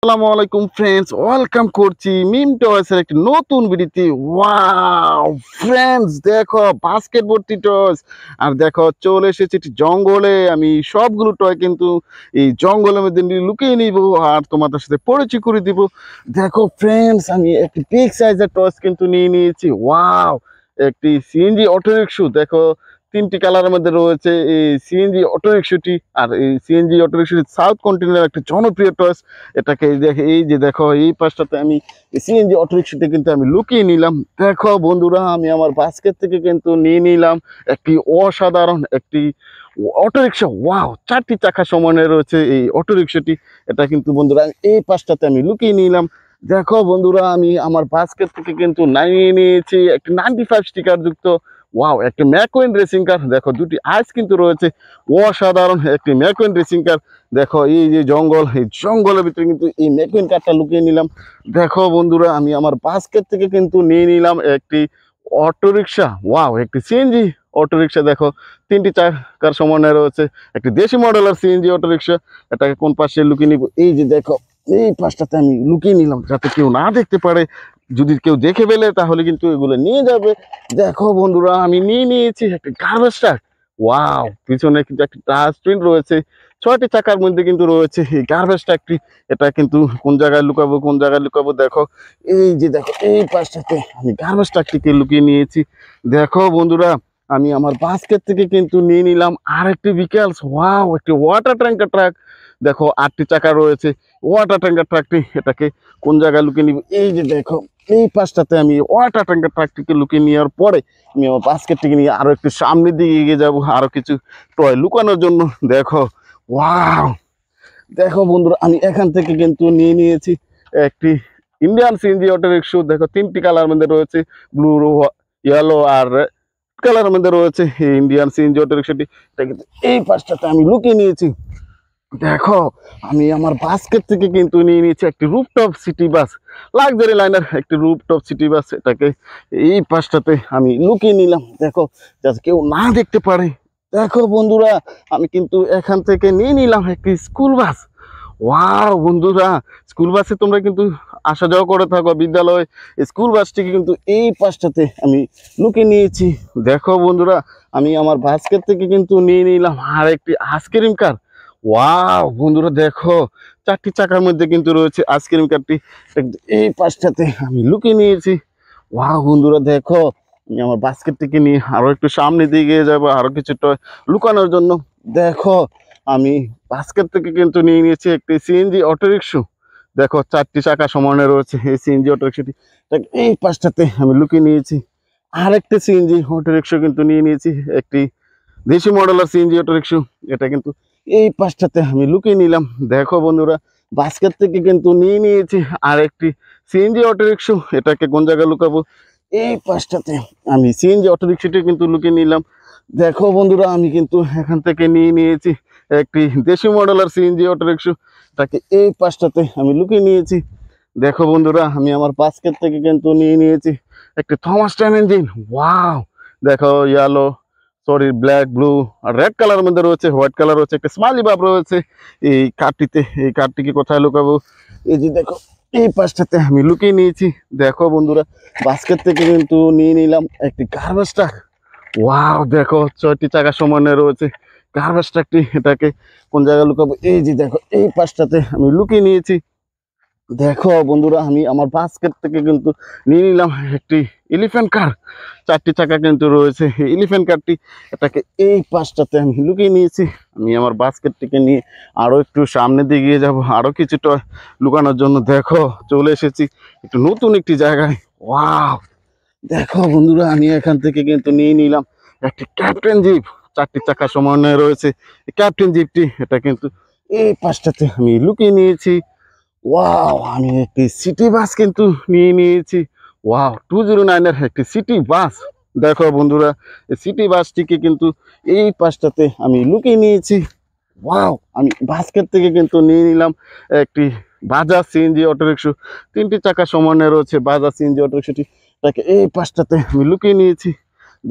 আসসালামু আলাইকুম friends, welcome করছি মিম টয়েসের একটি নতুন ভিডিওতে। ওয়াও ফ্রেন্ডস, দেখো বাস্কেটবল টয়স। আর দেখো চলে এসেছি একটি জঙ্গলে। আমি সবগুলো টয় কিন্তু এই জঙ্গলের মধ্যে লুকিয়ে নিব আর তোমাদের সাথে পরিচয় করে দিব। দেখো ফ্রেন্ডস, আমি একটি বিগ সাইজের টয়স কিন্তু নিয়ে নিয়েছি। ওয়াও, একটি সিএনজি অটোরিকশা। দেখো তিনটি কালারের মধ্যে রয়েছে এই সিএনজি অটোরিকশাটি। আর এই সিএনজি অটোরিকশাটি সাউথ কন্টিনেন্টের একটা জনপ্রিয় টয়েস। এটাকে এই যে দেখো এই পাশটাতে আমি সিএনজি অটোরিকশাতে কিন্তু আমি লুকিয়ে নিলাম। দেখো বন্ধুরা, আমি আমার বাস্কেট থেকে কিন্তু নিয়ে নিলাম একটি অসাধারণ একটি অটোরিকশা। ওয়াও, 4টি চাকা সমানে রয়েছে এই অটোরিকশাটি। এটা কিন্তু বন্ধুরা এই পাশটাতে আমি লুকিয়ে নিলাম। দেখো বন্ধুরা, আমি আমার বাস্কেট থেকে কিন্তু নামিয়ে নিয়েছি একটি 95 স্টিকার যুক্ত ওয়াও একটি ম্যাকুইন রেসিং কার। দেখো দুটি আইস কিন্তু রয়েছে, অসাধারণ একটি ম্যাকুইন রেসিং কার। দেখো এই যে জঙ্গল, এই জঙ্গলের ভিতরে কিন্তু এই ম্যাকুইন কারটা লুকিয়ে নিলাম। দেখো বন্ধুরা, আমি আমার বাস্কেট থেকে কিন্তু নিয়ে নিলাম একটি অটোরিকশা। ওয়াও, একটি সিএনজি অটোরিকশা। দেখো 3টি চাকার সমন্বয় রয়েছে, একটি দেশি মডেলের সিএনজি অটোরিকশা। এটাকে কোন পাশে লুকিয়ে নিব, এই যে দেখো এই পাশটাতে আমি লুকিয়ে নিলাম যাতে কেউ না দেখতে পারে। যদি কেউ দেখে ফেলে তাহলে কিন্তু এগুলো নিয়ে যাবে। দেখো বন্ধুরা, আমি নিয়ে নিয়েছি একটা গার্বেজ ট্রাক। ওয়াও, পিছনে কিন্তু একটা ডাস্টবিন রয়েছে। 6টি চাকার মধ্যে কিন্তু রয়েছে এই গার্বেজ ট্রাকটি। এটা কিন্তু কোন জায়গায় লুকাবো কোন জায়গায় লুকাবো, দেখো এই যে দেখো এই পাশটাতে আমি গার্বেজ ট্রাকটিকে লুকিয়ে নিয়েছি। দেখো বন্ধুরা, আমি আমার বাস্কেট থেকে কিন্তু নিয়ে নিলাম আরেকটি ভিকেলস। ওয়াও, একটি ওয়াটার ট্যাঙ্কার ট্রাক। দেখো 8টি চাকা রয়েছে ওয়াটার ট্যাঙ্কার ট্রাকটি। এটাকে কোন জায়গায় লুকিয়ে নিব, এই যে দেখো এই পাশটাতে আমি ওয়াটার ট্যাঙ্কার ট্রাকটিকে লুকিয়ে নেওয়ার পরে আমি আমার বাস্কেটটিকে নিয়ে আরো একটু সামনের দিকে এগিয়ে যাবো আরো কিছু টয় লুকানোর জন্য। দেখো ওয়াও, দেখো বন্ধুরা, আমি এখান থেকে কিন্তু নিয়ে নিয়েছি একটি ইন্ডিয়ান সিএনজি অটোরিকশা। দেখো 3টি কালার মধ্যে রয়েছে, ব্লু, ইয়েলো আর রেড কালারের মধ্যে রয়েছে এই ইন্ডিয়ান সিএনজি অটোরিকশাটি। এটা কিন্তু এই পাশটাতে আমি লুকিয়ে নিয়েছি। দেখো আমি আমার বাস্কেট থেকে কিন্তু নিয়ে নিয়েছি একটি rooftop city bus, luxury liner একটি রুফটপ সিটি বাস। এটাকে এই পাশটাতে আমি লুকিয়ে নিলাম, দেখো যাতে কেউ না দেখতে পারে। দেখো বন্ধুরা, আমি কিন্তু এখান থেকে নিয়ে নিলাম একটি স্কুল বাস। ওয়াও বন্ধুরা, স্কুল বাসে তোমরা কিন্তু আসা যাওয়া করে থাকো বিদ্যালয়। স্কুল বাসটিকে কিন্তু এই পাশটাতে আমি লুকিয়ে নিয়েছি। দেখো বন্ধুরা, আমি আমার বাস্কেট থেকে কিন্তু নিয়ে নিলাম আর একটি আইসক্রিম কার। ওয়াও বন্ধুরা, দেখো 4টি চাকার মধ্যে কিন্তু রয়েছে আইসক্রিম কারটি। এই পাশটাতে আমি লুকিয়ে নিয়েছি। ওয়াও বন্ধুরা, দেখো আমি আমার বাস্কেট থেকে নিয়ে আরো একটু সামনে দিকে যাবো আরো কিছুটা লুকানোর জন্য। দেখো আমি বাস্কেট থেকে কিন্তু নিয়ে নিয়েছি একটি সিএনজি অটোরিকশা। দেখো 4টি চাকা সমানে রয়েছে এই সিএনজি অটোরিকশাটি। এই পাশটাতে আমি লুকিয়ে নিয়েছি আরেকটি সিএনজি অটোরিকশা কিন্তু নিয়ে নিয়েছি, একটি দেশি মডেলের সিএনজি অটোরিকশা। এটা কিন্তু এই পাশটাতে আমি লুকিয়ে নিলাম। দেখো বন্ধুরা, বাস্কেট থেকে কিন্তু নিয়ে নিয়েছি আর একটি সিএনজি অটোরিকশা। এটাকে কোন জায়গায় লুকাবো, এই পাশটাতে আমি সিএনজি অটোরিকশাটি কিন্তু লুকিয়ে নিলাম। দেখো বন্ধুরা, আমি কিন্তু এখান থেকে নিয়ে নিয়েছি একটি দেশি মডেলের সিএনজি অটোরিকশা। এটাকে এই পাশটাতে আমি লুকিয়ে নিয়েছি। দেখো বন্ধুরা, আমি আমার বাস্কেট থেকে কিন্তু নিয়ে নিয়েছি একটি থমাস টাইম ইঞ্জিন। ওয়াও, দেখো ইয়েলো, সরি ব্ল্যাক, ব্লু আর রেড কালার মধ্যে রয়েছে, হোয়াইট কালার রয়েছে, একটা স্মাইলি বাব রয়েছে এই কারটিতে। এই কারটিকে কোথায় লুকাবো, এই যে দেখো এই পাশটাতে আমি লুকিয়ে নিয়েছি। দেখো বন্ধুরা, বাস্কেট থেকে কিন্তু নিয়ে নিলাম একটি গার্বেজ ট্রাক। ওয়াও, দেখো 6টি চাকা সমানে রয়েছে গার্বেজ ট্রাকটি। এটাকে কোন জায়গায় লুকাবো, এই যে দেখো এই পাশটাতে আমি লুকিয়ে নিয়েছি। দেখো বন্ধুরা, আমি আমার বাস্কেট থেকে কিন্তু নিয়ে নিলাম একটি এলিফ্যান্ট কার। 4টি চাকা কিন্তু রয়েছে এই এলিফ্যান্ট কারটি। এটাকে এই পাশটাতে আমি লুকিয়ে নিয়েছি। আমি আমার বাস্কেট থেকে নিয়ে আরো একটু সামনের দিকে গিয়ে যাবো আরো কিছুটা লুকানোর জন্য। দেখো চলে এসেছি একটু নতুন একটি জায়গায়। ওয়াও, দেখো বন্ধুরা, আমি এখান থেকে কিন্তু নিয়ে নিলাম একটি ক্যাপ্টেন জিপ। 4টি চাকা সমন্বয়ে রয়েছে এই ক্যাপ্টেন জিপটি। এটা কিন্তু এই পাশটাতে আমি লুকিয়ে নিয়েছি। ওয়াও, আমি একটি সিটি বাস কিন্তু নিয়ে নিয়েছি। ওয়াও, 209-এর একটি সিটি বাস। দেখো বন্ধুরা, এই সিটি বাসটিকে কিন্তু এই পাশটাতে আমি লুকিয়ে নিয়েছি। ওয়াও, আমি বাস্কেট থেকে কিন্তু নিয়ে নিলাম একটি বাজাজ সিএনজি অটোরিকশা। 3টি চাকা সমানে রয়েছে বাজাজ সিএনজি অটোরিকশাটি। তাকে এই পাশটাতে আমি লুকিয়ে নিয়েছি।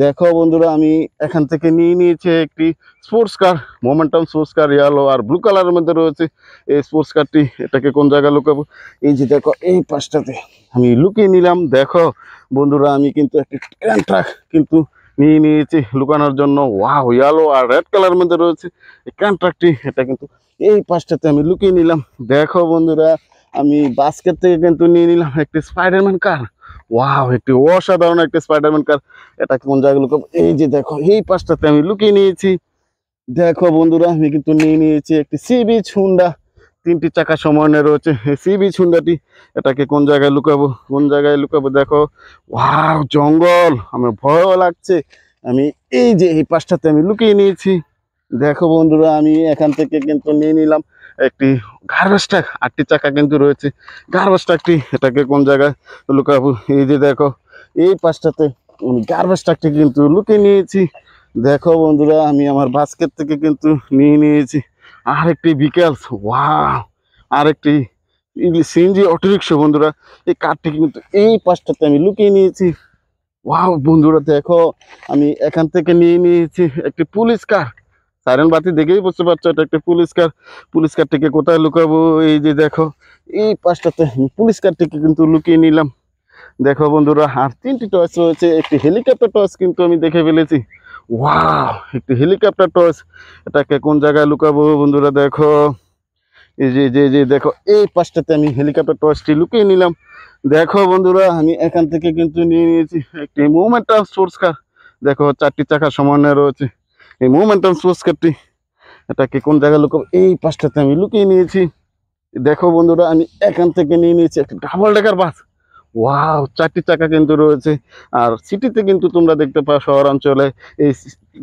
দেখো বন্ধুরা, আমি এখান থেকে নিয়ে নিয়েছি একটি sports car, momentum sports car, yellow আর ব্লু কালারের মধ্যে রয়েছে এই স্পোর্টস কারটি। এটাকে কোন জায়গায় লুকাবো? এই যে দেখো, এই পাশটাতে আমি লুকিয়ে নিলাম। দেখো বন্ধুরা, আমি কিন্তু একটি ট্রেন ট্রাক কিন্তু নিয়ে নিয়েছি লুকানোর জন্য। ওয়াও, ইয়েলো আর রেড কালারের মধ্যে রয়েছে এই ট্রেন ট্রাকটি। এটা কিন্তু এই পাশটাতে আমি লুকিয়ে নিলাম। দেখো বন্ধুরা, আমি বাস্কেট থেকে কিন্তু নিয়ে নিলাম একটি স্পাইডারম্যান কার। ওয়াও, একটি অসাধারণ একটি স্পাইডারম্যান কার। এটা কোন জায়গায় লুকাবো? এই যে দেখো, এই পাশটাতে আমি লুকিয়ে নিয়েছি। দেখো বন্ধুরা, আমি কিন্তু নিয়ে নিয়েছি একটি সি বিচ হুন্ডা, 3টি চাকা সমানে রয়েছে এই সি বিচ হুন্ডাটি। এটাকে কোন জায়গায় লুকাবো? কোন জায়গায় লুকাবো? দেখো, ওয়াও, জঙ্গল, আমার ভয়ও লাগছে। আমি এই যে এই পাশটাতে আমি লুকিয়ে নিয়েছি। দেখো বন্ধুরা, আমি এখান থেকে কিন্তু নিয়ে নিলাম একটি গার্বেজ ট্রাক, 8টি চাকা কিন্তু রয়েছে গার্বেজ ট্রাকটি। এটাকে কোন জায়গায় লুকাবো? এই যে দেখো, এই পাশটাতে আমি গার্বেজ ট্রাকটি কিন্তু লুকিয়ে নিয়েছি। দেখো বন্ধুরা, আমি আমার বাস্কেট থেকে কিন্তু নিয়ে নিয়েছি আরেকটি বিকেলস। ওয়াও, আরেকটি সিএনজি অটোরিক্সা। বন্ধুরা, এই কারটি কিন্তু এই পাশটাতে আমি লুকিয়ে নিয়েছি। ওয়াও বন্ধুরা, দেখো, আমি এখান থেকে নিয়ে নিয়েছি একটি পুলিশ কার। সাইরেন বাতি দেখেই বুঝতে পারছো এটা একটা পুলিশ কার। পুলিশ কারটিকে কোথায় লুকাবো? এই যে দেখো, এই পাশটাতে পুলিশ কারটিকে কিন্তু লুকিয়ে নিলাম। দেখো বন্ধুরা, আর 3টি টয়েস রয়েছে। একটি হেলিকপ্টার টয়েস কিন্তু আমি দেখে ফেলেছি। ওয়াও, একটি হেলিকপ্টার টয়েস। এটাকে কোন জায়গায় লুকাবো? বন্ধুরা দেখো, এই যে দেখো, এই পাশটাতে আমি হেলিকপ্টার টয়েসটি লুকিয়ে নিলাম। দেখো বন্ধুরা, আমি এখান থেকে কিন্তু নিয়ে নিয়েছি একটি মোমেন্টাম স্পোর্টস কার। দেখো, 4টি চাকা সমন্বয় রয়েছে এই মোমেন্টাম স্পোর্টস কারটি। এটাকে কোন জায়গায় লুকাবো? এই পাশটাতে আমি লুকিয়ে নিয়েছি। দেখো বন্ধুরা, আমি এখান থেকে নিয়ে নিয়েছি একটা ডাবল ডেকার বাস। ওয়াও, 4টি চাকা কিন্তু রয়েছে। আর সিটিতে কিন্তু তোমরা দেখতে পাও শহরাঞ্চলে এই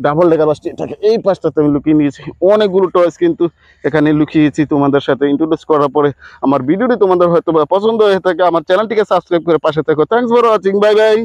ডাবল ডেকার বাসটি। এটাকে এই পাশটাতে আমি লুকিয়ে নিয়েছি। অনেকগুলো টয়েস কিন্তু এখানে লুকিয়েছি। তোমাদের সাথে ইন্ট্রোডিউস করার পরে আমার ভিডিওটি তোমাদের হয়তো বা পছন্দ হয়ে থাকে, আমার চ্যানেলটিকে সাবস্ক্রাইব করে পাশে থেকো। Thanks for watching, bye bye.